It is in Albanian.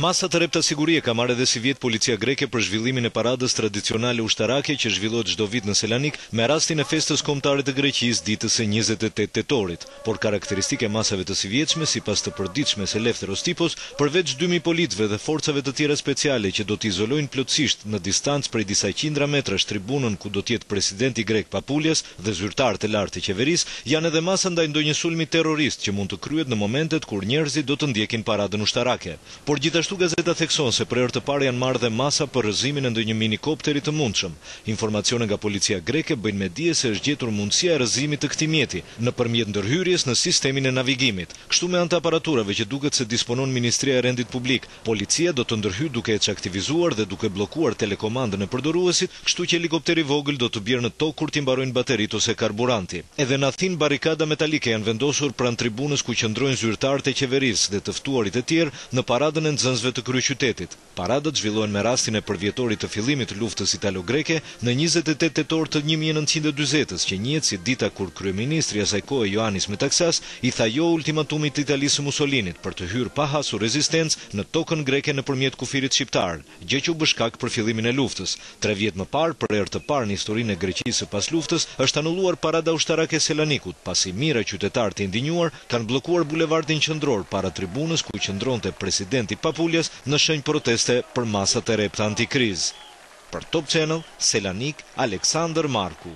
Masat e repta sigurie ka marrë edhe si vjet policia greke për zhvillimin e paradës tradicionale ushtarake që zhvillohet çdo vit në Selanik me rastin e festës kombëtare të Greqisë ditës së 28 tetorit. Por karakteristike masave të sivjetshme sipas të përditshmes Eleftheros Tipos, përveç 2000 policëve dhe forcave të tjera speciale që do të izolojnë plotësisht në distancë prej disa qindra metrash tribunën ku do të jetë presidenti grek Papoulias dhe zyrtarët e lartë të qeverisë, janë edhe masa ndaj ndonjë sulmi terrorist që mund të kryhet në momentet kur njerëzit do të ndjekin paradën ushtarake. Por gjithashtu gazeta thekson se për herë të parë janë marrë dhe masa për rrëzimin e ndonjë minikopteri të mundshëm. Informacione nga policia greke bëjnë me dije se është gjetur mundësia e rrëzimit të këtij mjeti nëpërmjet ndërhyrjes në sistemin e navigimit. Kështu me anë të aparaturave që duket se disponon Ministria e Rendit Publik, policia do të ndërhyjë duke e çaktivizuar dhe duke bllokuar telekomandën e përdoruesit, kështu që helikopteri vogël do të bjerë në tokë kur t'i mbarojnë bateritë ose karburanti. Edhe në Athinë barikada metalike janë vendosur pranë tribunës ku qëndrojnë zyrtarët e qeverisë dhe të ftuarit e tjerë në paradën e nxënësve të kryeqytetit. Paradat zhvillohen me rastin e përvjetorit të fillimit të luftës italo-greke në 28 tetor të 1940-s, që njihet si dita kur kryeministri asaj kohe Ioannis Metaxas i tha jo ultimatumit të Italisë Mussolinit për të hyrë pa hasur rezistencë në tokën greke nëpërmjet kufirit shqiptar, gjë që u bë shkak për fillimin e luftës. 3 vjet më parë, për herë të parë në historinë e Greqisë pas luftës, është anulluar parada ushtarake e Selanikut, pasi mijëra qytetarë të indinjuar kanë bllokuar bulevardin qendror para tribunës ku qëndronte presidenti Papoulias në shenjë proteste për masat e repta antikrizë. Për Top Channel, Selanik, Aleksandër Marku.